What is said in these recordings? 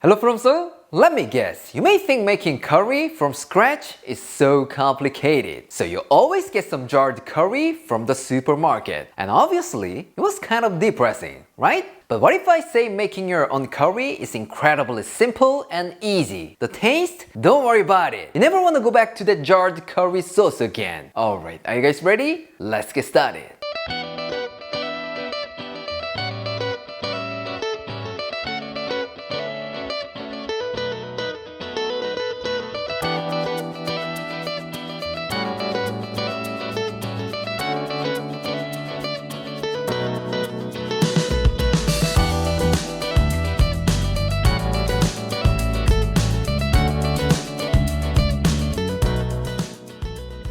Hello from Seoul. Let me guess, you may think making curry from scratch is so complicated. So you always get some jarred curry from the supermarket. And obviously, it was kind of depressing, right? But what if I say making your own curry is incredibly simple and easy? The taste? Don't worry about it. You never want to go back to that jarred curry sauce again. Alright, are you guys ready? Let's get started.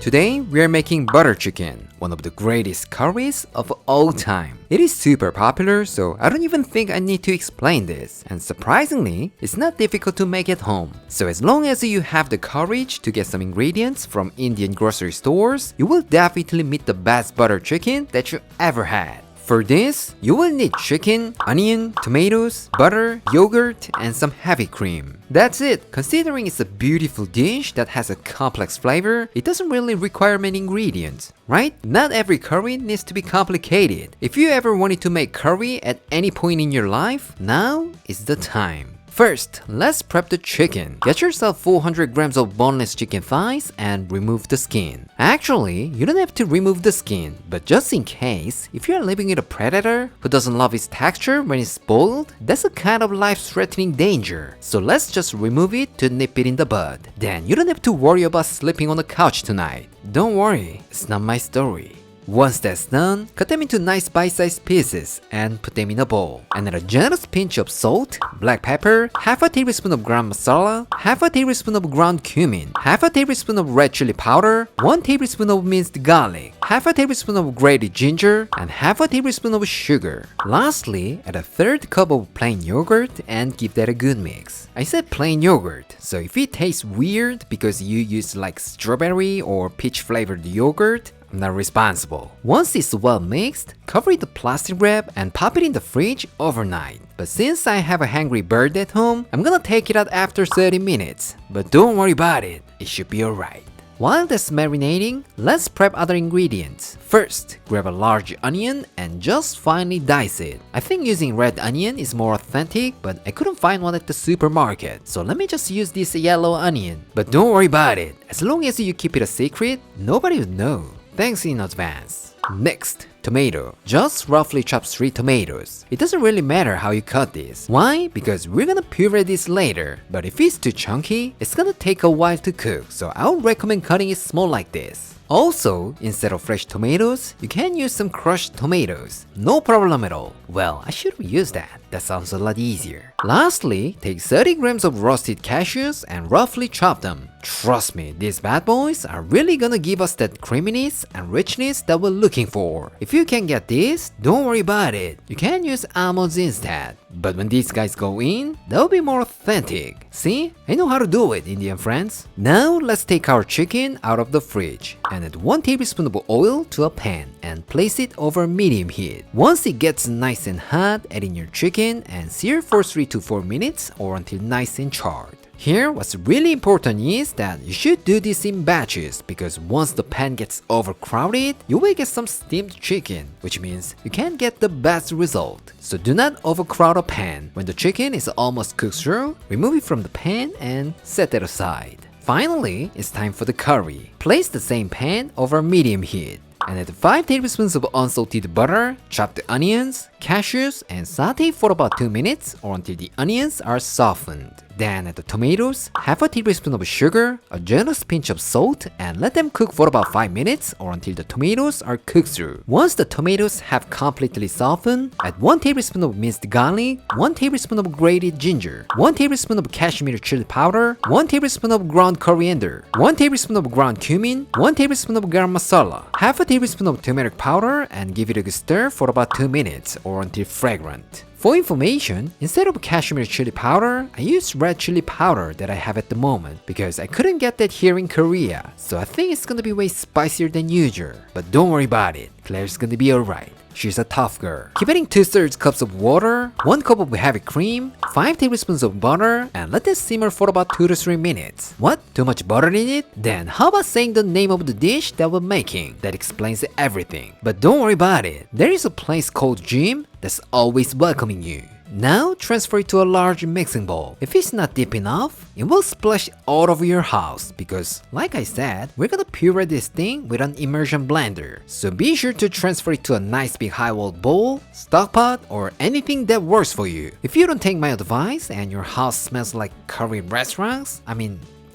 Today, we are making butter chicken, one of the greatest curries of all time. It is super popular, so I don't even think I need to explain this. And surprisingly, it's not difficult to make at home. So as long as you have the courage to get some ingredients from Indian grocery stores, you will definitely meet the best butter chicken that you ever had. For this, you will need chicken, onion, tomatoes, butter, yogurt, and some heavy cream. That's it. Considering it's a beautiful dish that has a complex flavor, it doesn't really require many ingredients, right? Not every curry needs to be complicated. If you ever wanted to make curry at any point in your life, now is the time. First, let's prep the chicken. Get yourself 400 grams of boneless chicken thighs and remove the skin. Actually, you don't have to remove the skin, but just in case, if you're living with a predator who doesn't love its texture when it's boiled, that's a kind of life-threatening danger. So let's just remove it to nip it in the bud. Then you don't have to worry about sleeping on the couch tonight. Don't worry, it's not my story. Once that's done, cut them into nice bite-sized pieces and put them in a bowl. And add a generous pinch of salt, black pepper, half a tablespoon of ground masala, half a tablespoon of ground cumin, half a tablespoon of red chili powder, 1 tablespoon of minced garlic, half a tablespoon of grated ginger, and half a tablespoon of sugar. Lastly, add a third cup of plain yogurt and give that a good mix. I said plain yogurt, so if it tastes weird because you used like strawberry or peach flavored yogurt, I'm not responsible. Once it's well mixed, cover it with plastic wrap and pop it in the fridge overnight. But since I have a hungry bird at home, I'm gonna take it out after 30 minutes. But don't worry about it, it should be alright. While that's marinating, let's prep other ingredients. First, grab a large onion and just finely dice it. I think using red onion is more authentic, but I couldn't find one at the supermarket, so let me just use this yellow onion. But don't worry about it, as long as you keep it a secret, nobody would know. Thanks in advance. Next, tomato. Just roughly chop 3 tomatoes. It doesn't really matter how you cut this. Why? Because we're gonna puree this later. But if it's too chunky, it's gonna take a while to cook, so I would recommend cutting it small like this. Also, instead of fresh tomatoes, you can use some crushed tomatoes. No problem at all. Well, I should have used that. That sounds a lot easier. Lastly, take 30 grams of roasted cashews and roughly chop them. Trust me, these bad boys are really gonna give us that creaminess and richness that we're looking for. If you can get this, don't worry about it. You can use almonds instead. But when these guys go in, they'll be more authentic. See? I know how to do it, Indian friends. Now, let's take our chicken out of the fridge and add 1 tablespoon of oil to a pan and place it over medium heat. Once it gets nice and hot, add in your chicken and sear for 3 to 4 minutes or until nice and charred. Here, what's really important is that you should do this in batches because once the pan gets overcrowded, you will get some steamed chicken, which means you can't get the best result. So do not overcrowd a pan. When the chicken is almost cooked through, remove it from the pan and set that aside. Finally, it's time for the curry. Place the same pan over medium heat and add 5 tablespoons of unsalted butter, chop the onions, cashews, and saute for about 2 minutes or until the onions are softened. Then add the tomatoes, half a tablespoon of sugar, a generous pinch of salt, and let them cook for about 5 minutes or until the tomatoes are cooked through. Once the tomatoes have completely softened, add 1 tablespoon of minced garlic, 1 tablespoon of grated ginger, 1 tablespoon of cashmere chili powder, 1 tablespoon of ground coriander, 1 tablespoon of ground cumin, 1 tablespoon of garam masala, half a tablespoon of turmeric powder, and give it a good stir for about 2 minutes or until fragrant. For information, instead of cashmere chili powder, I use red chili powder that I have at the moment because I couldn't get that here in Korea, so I think it's gonna be way spicier than usual. But don't worry about it, Claire's gonna be alright. She's a tough girl. Keep adding 2/3 cups of water, 1 cup of heavy cream, 5 tablespoons of butter, and let this simmer for about 2 to 3 minutes. What? Too much butter in it? Then how about saying the name of the dish that we're making? That explains everything. But don't worry about it. There is a place called Gym that's always welcoming you. Now transfer it to a large mixing bowl. If it's not deep enough, it will splash all over your house because, like I said, we're gonna puree this thing with an immersion blender. So be sure to transfer it to a nice big high-walled bowl, stock pot, or anything that works for you. If you don't take my advice and your house smells like curry restaurants,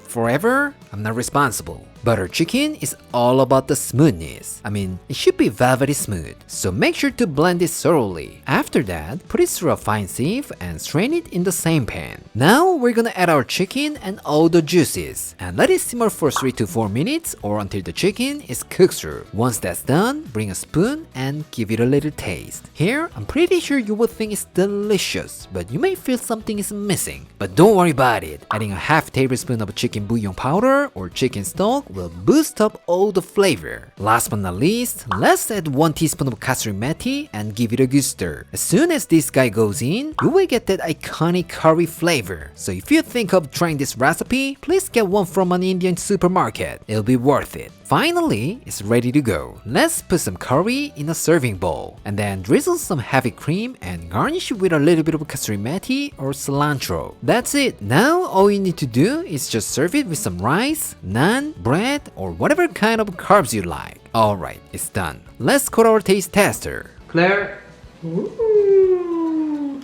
forever, I'm not responsible. Butter chicken is all about the smoothness. It should be velvety smooth. So make sure to blend it thoroughly. After that, put it through a fine sieve and strain it in the same pan. Now we're gonna add our chicken and all the juices and let it simmer for 3 to 4 minutes or until the chicken is cooked through. Once that's done, bring a spoon and give it a little taste. Here, I'm pretty sure you will think it's delicious, but you may feel something is missing. But don't worry about it. Adding a half tablespoon of chicken bouillon powder or chicken stock will boost up all the flavor. Last but not least, let's add 1 teaspoon of kasuri methi and give it a good stir. As soon as this guy goes in, you will get that iconic curry flavor. So if you think of trying this recipe, please get one from an Indian supermarket. It'll be worth it. Finally, it's ready to go. Let's put some curry in a serving bowl and then drizzle some heavy cream and garnish it with a little bit of kasuri methi or cilantro. That's it. Now all you need to do is just serve it with some rice, naan, bread, or whatever kind of carbs you like. Alright, it's done. Let's call our taste tester. Claire. Ooh.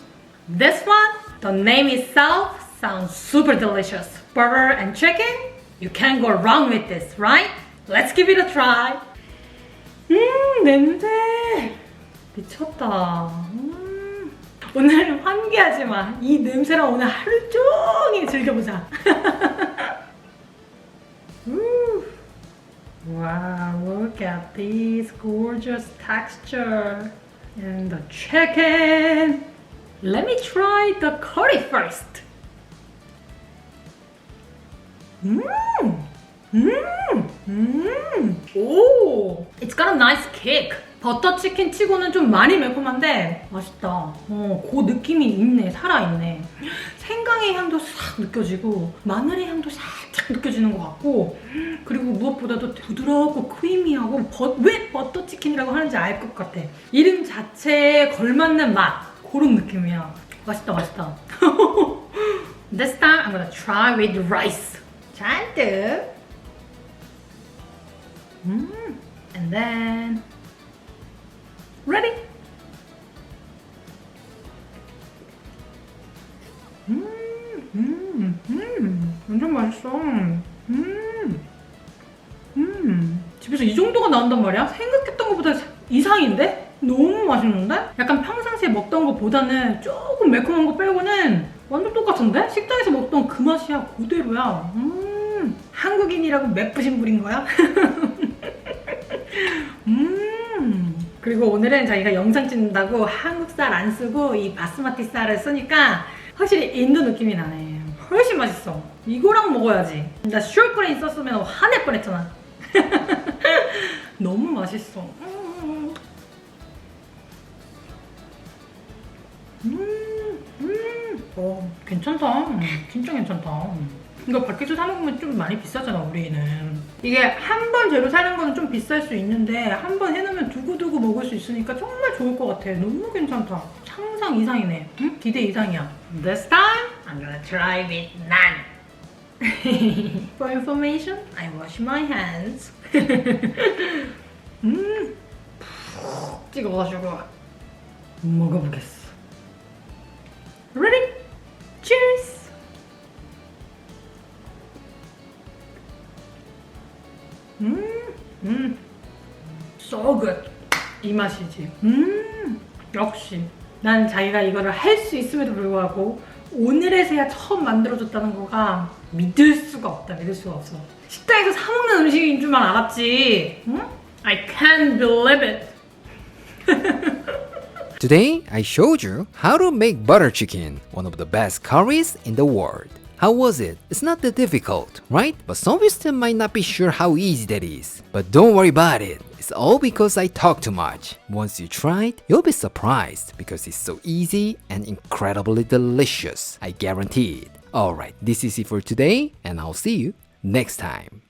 This one, the name itself sounds super delicious. Butter and chicken? You can't go wrong with this, right? Let's give it a try. 냄새 미쳤다. 오늘 환기하지 마. 이 냄새랑 오늘 하루 종일 즐겨보자. Wow, look at this gorgeous texture and the chicken. Let me try the curry first. 오, it's got a nice kick. 버터 치킨 치고는 좀 많이 매콤한데 맛있다. 그 느낌이 있네, 살아있네. 생강의 향도 싹 느껴지고 마늘의 향도 살짝 느껴지는 것 같고 그리고 무엇보다도 부드럽고 크리미하고 왜 버터 치킨이라고 하는지 알 것 같아. 이름 자체에 걸맞는 맛 그런 느낌이야. 맛있다, 맛있다. This time I'm gonna try with rice. 잔뜩. And then ready. 완전 맛있어. 집에서 이 정도가 나온단 말이야? 생각했던 것보다 이상인데? 너무 맛있는데? 약간 평상시에 먹던 것보다는 조금 매콤한 거 빼고는 완전 똑같은데? 식당에서 먹던 그 맛이야. 그대로야. 한국인이라고 맵부심 부린 거야? 그리고 오늘은 저희가 영상 찍는다고 한국 쌀 안 쓰고 이 바스마티 쌀을 쓰니까 확실히 인도 느낌이 나네. 훨씬 맛있어. 이거랑 먹어야지. 나 슈어크레인 썼으면 화낼 뻔했잖아. 너무 맛있어. 괜찮다. 진짜 괜찮다. 이거 밖에서 사 먹으면 좀 많이 비싸잖아, 우리는. 이게 한 번 재료 사는 거는 좀 비쌀 수 있는데 한 번 해놓으면 두고두고 먹을 수 있으니까 정말 좋을 것 같아. 너무 괜찮다. 상상 이상이네. 응? 기대 이상이야. This time, I'm gonna try with naan. For information, I wash my hands. 찍어가지고 먹어보겠어. Ready? Cheers! So good. 이 맛이지. 역시. 난 자기가 이거를 할 수 있음에도 불구하고 오늘에서야 처음 만들어줬다는 거가 믿을 수가 없다. 믿을 수가 없어. 식당에서 사 먹는 음식인 줄만 알았지. 응? I can't believe it. Today, I showed you how to make butter chicken, one of the best curries in the world. How was it? It's not that difficult, right? But some of you still might not be sure how easy that is. But don't worry about it. It's all because I talk too much. Once you try it, you'll be surprised because it's so easy and incredibly delicious. I guarantee it. Alright, this is it for today, and I'll see you next time.